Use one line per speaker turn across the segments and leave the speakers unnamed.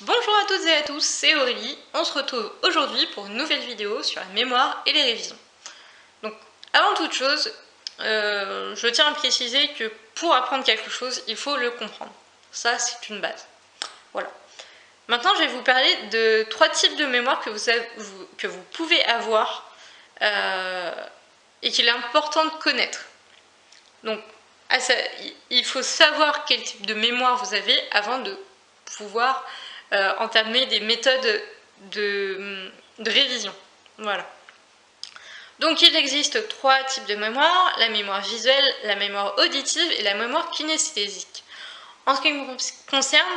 Bonjour à toutes et à tous, c'est Aurélie. On se retrouve aujourd'hui pour une nouvelle vidéo sur la mémoire et les révisions. Donc, avant toute chose, je tiens à préciser que pour apprendre quelque chose, il faut le comprendre. Ça, c'est une base. Voilà. Maintenant, je vais vous parler de 3 types de mémoire que vous pouvez avoir et qu'il est important de connaître. Donc, il faut savoir quel type de mémoire vous avez avant de pouvoir entamer des méthodes de révision. Voilà. Donc il existe 3 types de mémoire, la mémoire visuelle, la mémoire auditive et la mémoire kinesthésique. En ce qui me concerne,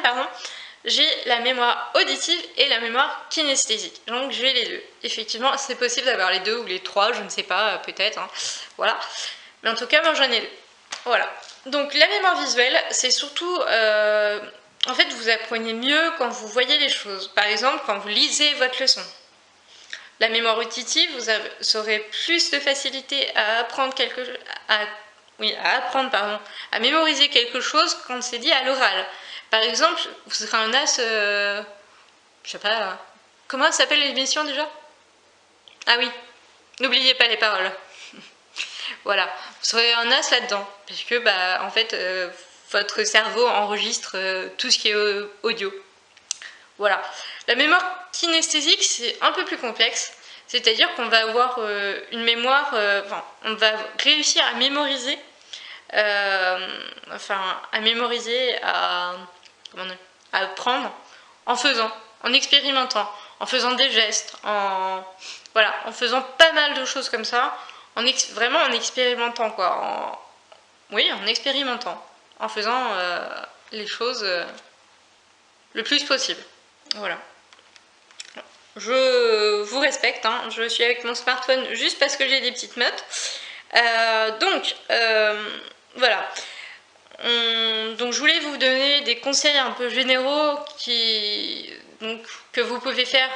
j'ai la mémoire auditive et la mémoire kinesthésique. Donc j'ai les deux. Effectivement, c'est possible d'avoir les deux ou les 3, je ne sais pas, peut-être. Hein. Voilà. Mais en tout cas, moi j'en ai 2. Voilà. Donc la mémoire visuelle, c'est surtout... en fait, vous apprenez mieux quand vous voyez les choses. Par exemple, quand vous lisez votre leçon. La mémoire auditive, vous aurez plus de facilité à apprendre à mémoriser quelque chose quand c'est dit à l'oral. Par exemple, vous serez un as, je sais pas, comment s'appelle l'émission déjà? Ah oui, n'oubliez pas les paroles. Voilà, vous serez un as là-dedans, parce que en fait, votre cerveau enregistre tout ce qui est audio. Voilà. La mémoire kinesthésique, c'est un peu plus complexe, c'est-à-dire qu'on va avoir une mémoire, on va réussir à mémoriser, à apprendre en faisant, en expérimentant, en faisant des gestes, en faisant pas mal de choses comme ça, vraiment en expérimentant quoi, en expérimentant, en faisant les choses le plus possible. Voilà. Je vous respecte, hein, je suis avec mon smartphone juste parce que j'ai des petites notes. Voilà. Donc je voulais vous donner des conseils un peu généraux que vous pouvez faire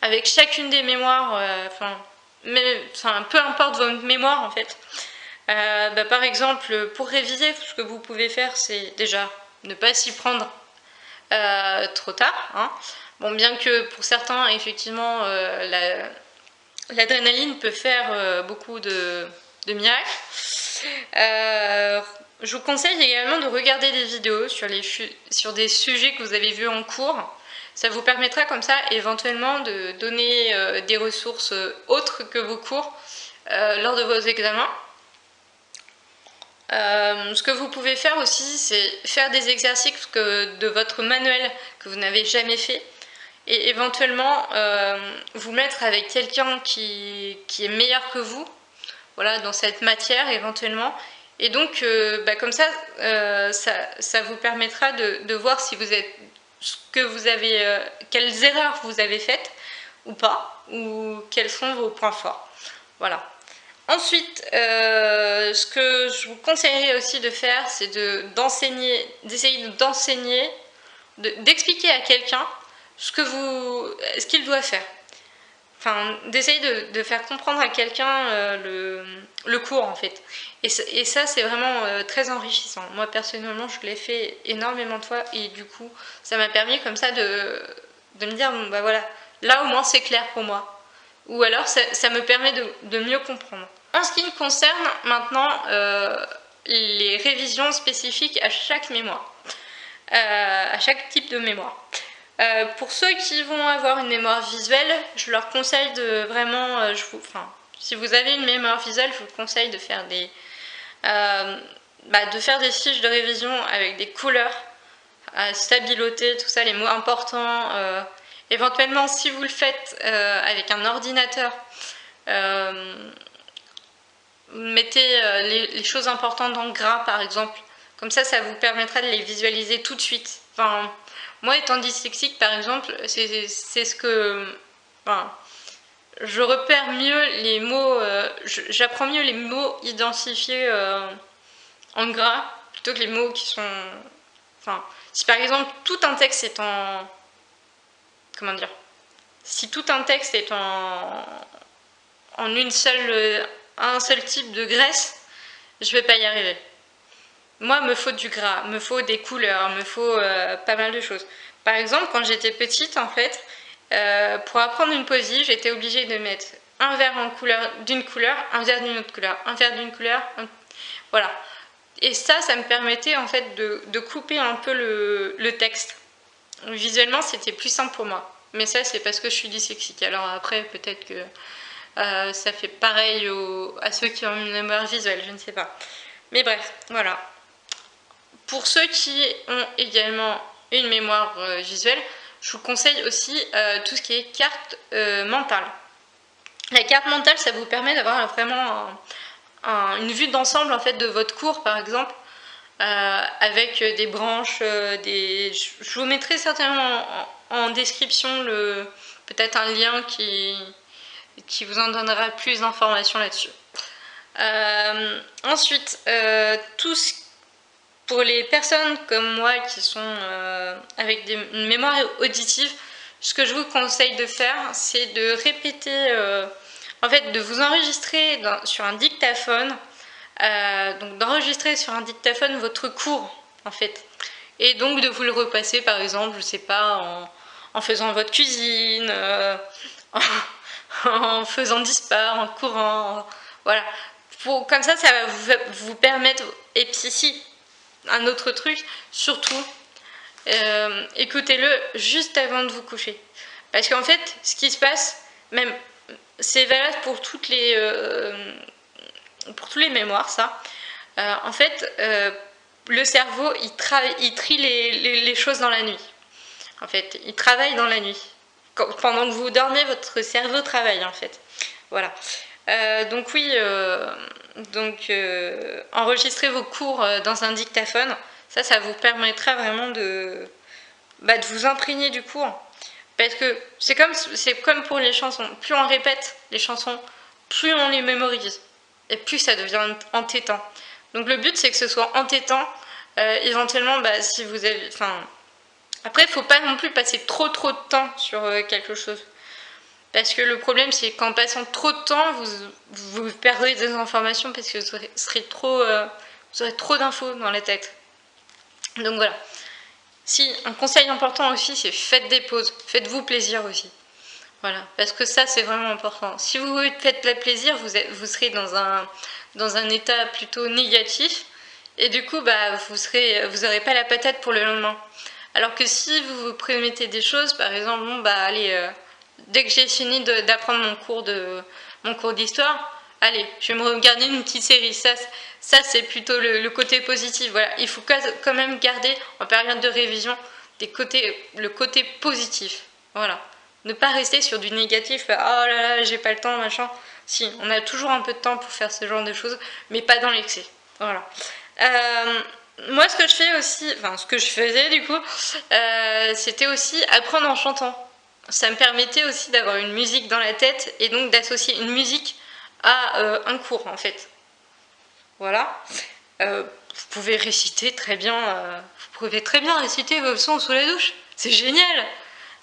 avec chacune des mémoires, peu importe votre mémoire en fait. Par exemple, pour réviser, ce que vous pouvez faire, c'est déjà ne pas s'y prendre trop tard. Hein. Bon, bien que pour certains, effectivement, l'adrénaline peut faire beaucoup de miracles. Je vous conseille également de regarder des vidéos sur des sujets que vous avez vus en cours. Ça vous permettra comme ça éventuellement de donner des ressources autres que vos cours lors de vos examens. Ce que vous pouvez faire aussi, c'est faire des exercices de votre manuel que vous n'avez jamais fait et éventuellement vous mettre avec quelqu'un qui est meilleur que vous, voilà, dans cette matière éventuellement. Et donc, comme ça, ça vous permettra de voir si vous êtes, quelles erreurs vous avez faites ou pas, ou quels sont vos points forts. Voilà. Ensuite, ce que je vous conseillerais aussi de faire, c'est d'essayer d'enseigner, d'expliquer à quelqu'un ce qu'il doit faire. Enfin, d'essayer de faire comprendre à quelqu'un le cours en fait. Et ça, c'est vraiment très enrichissant. Moi, personnellement, je l'ai fait énormément de fois et du coup, ça m'a permis comme ça de me dire, bon, voilà, là au moins c'est clair pour moi. Ou alors, ça me permet de mieux comprendre. En ce qui me concerne maintenant, les révisions spécifiques à chaque mémoire, à chaque type de mémoire. Pour ceux qui vont avoir une mémoire visuelle, je leur conseille de vraiment, si vous avez une mémoire visuelle, je vous conseille de faire des fiches de révision avec des couleurs, stabiloter, tout ça, les mots importants. Éventuellement, si vous le faites avec un ordinateur, mettez les choses importantes en gras, par exemple. Comme ça vous permettra de les visualiser tout de suite. Enfin, moi, étant dyslexique, par exemple, c'est ce que... je repère mieux les mots, j'apprends mieux les mots identifiés en gras, plutôt que les mots qui sont... Enfin, si par exemple, tout un texte est en... Comment dire? Si tout un texte est en un seul type de graisse, je vais pas y arriver. moi me faut du gras, me faut des couleurs, me faut pas mal de choses. Par exemple, quand j'étais petite, en fait, pour apprendre une poésie, j'étais obligée de mettre un vers d'une couleur, un vers d'une autre couleur, un vers d'une couleur, voilà. Et ça me permettait en fait de couper un peu le texte. Visuellement, c'était plus simple pour moi. Mais ça, c'est parce que je suis dyslexique. Alors après, peut-être que ça fait pareil à ceux qui ont une mémoire visuelle, je ne sais pas. Mais bref, voilà. Pour ceux qui ont également une mémoire visuelle, je vous conseille aussi tout ce qui est carte mentale. La carte mentale, ça vous permet d'avoir vraiment une vue d'ensemble en fait, de votre cours, par exemple, avec des branches, je vous mettrai certainement en description peut-être un lien qui vous en donnera plus d'informations là-dessus. Ensuite, pour les personnes comme moi qui sont avec une mémoire auditive, ce que je vous conseille de faire, c'est de répéter, en fait, de vous enregistrer sur un dictaphone, donc d'enregistrer sur un dictaphone votre cours, en fait, et donc de vous le repasser, par exemple, je sais pas, en faisant votre cuisine, en faisant dispar, en courant, voilà. Comme ça va vous permettre, et puis si, un autre truc, surtout, écoutez-le juste avant de vous coucher. Parce qu'en fait, ce qui se passe, même, c'est valable pour toutes les mémoires, ça. En fait, le cerveau, il trie les choses dans la nuit. En fait, il travaille dans la nuit. Pendant que vous dormez, votre cerveau travaille, en fait. Voilà. Donc oui, enregistrez vos cours dans un dictaphone. Ça vous permettra vraiment de vous imprégner du cours. Parce que c'est comme pour les chansons. Plus on répète les chansons, plus on les mémorise. Et plus ça devient entêtant. Donc le but, c'est que ce soit entêtant. Éventuellement, si vous avez... Après, il ne faut pas non plus passer trop de temps sur quelque chose. Parce que le problème, c'est qu'en passant trop de temps, vous perdrez des informations parce que vous aurez trop d'infos dans la tête. Donc voilà. Si, un conseil important aussi, c'est faites des pauses. Faites-vous plaisir aussi. Voilà, parce que ça, c'est vraiment important. Si vous vous faites plaisir, vous serez dans un état plutôt négatif. Et du coup, vous n'aurez pas la patate pour le lendemain. Alors que si vous vous promettez des choses, par exemple, allez... dès que j'ai fini d'apprendre mon cours d'histoire, allez, je vais me regarder une petite série. Ça c'est plutôt le côté positif. Voilà, il faut quand même garder en période de révision le côté positif. Voilà, ne pas rester sur du négatif. Oh là là, j'ai pas le temps, machin. Si, on a toujours un peu de temps pour faire ce genre de choses, mais pas dans l'excès. Voilà. Moi, ce que je fais aussi, ce que je faisais du coup, c'était aussi apprendre en chantant. Ça me permettait aussi d'avoir une musique dans la tête et donc d'associer une musique à un cours en fait. Voilà. Vous pouvez réciter très bien, réciter vos leçons sous la douche. C'est génial.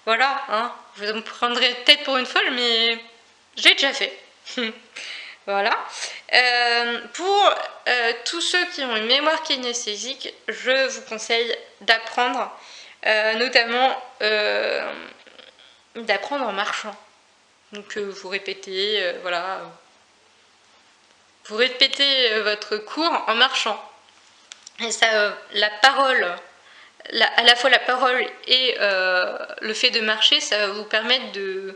Voilà. Hein. Vous me prendrez peut-être pour une folle, mais je l'ai déjà fait. Voilà. Pour tous ceux qui ont une mémoire kinesthésique, je vous conseille d'apprendre, notamment d'apprendre en marchant. Donc vous répétez, voilà. Vous répétez votre cours en marchant. Et ça, la parole, à la fois la parole et le fait de marcher, ça va vous permettre de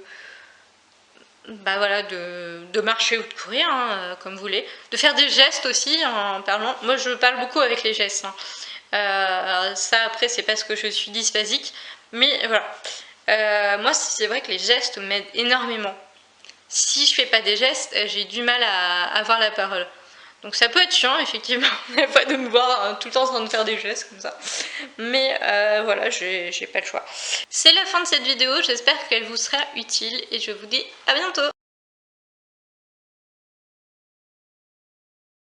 marcher ou de courir, hein, comme vous voulez. De faire des gestes aussi en parlant. Moi, je parle beaucoup avec les gestes. Hein. Ça, après, c'est parce que je suis dysphasique. Mais voilà. Moi, c'est vrai que les gestes m'aident énormément. Si je fais pas des gestes, j'ai du mal à avoir la parole. Donc ça peut être chiant, effectivement, pas de me voir tout le temps en train de faire des gestes comme ça. Mais voilà, j'ai pas le choix. C'est la fin de cette vidéo, j'espère qu'elle vous sera utile et je vous dis à bientôt.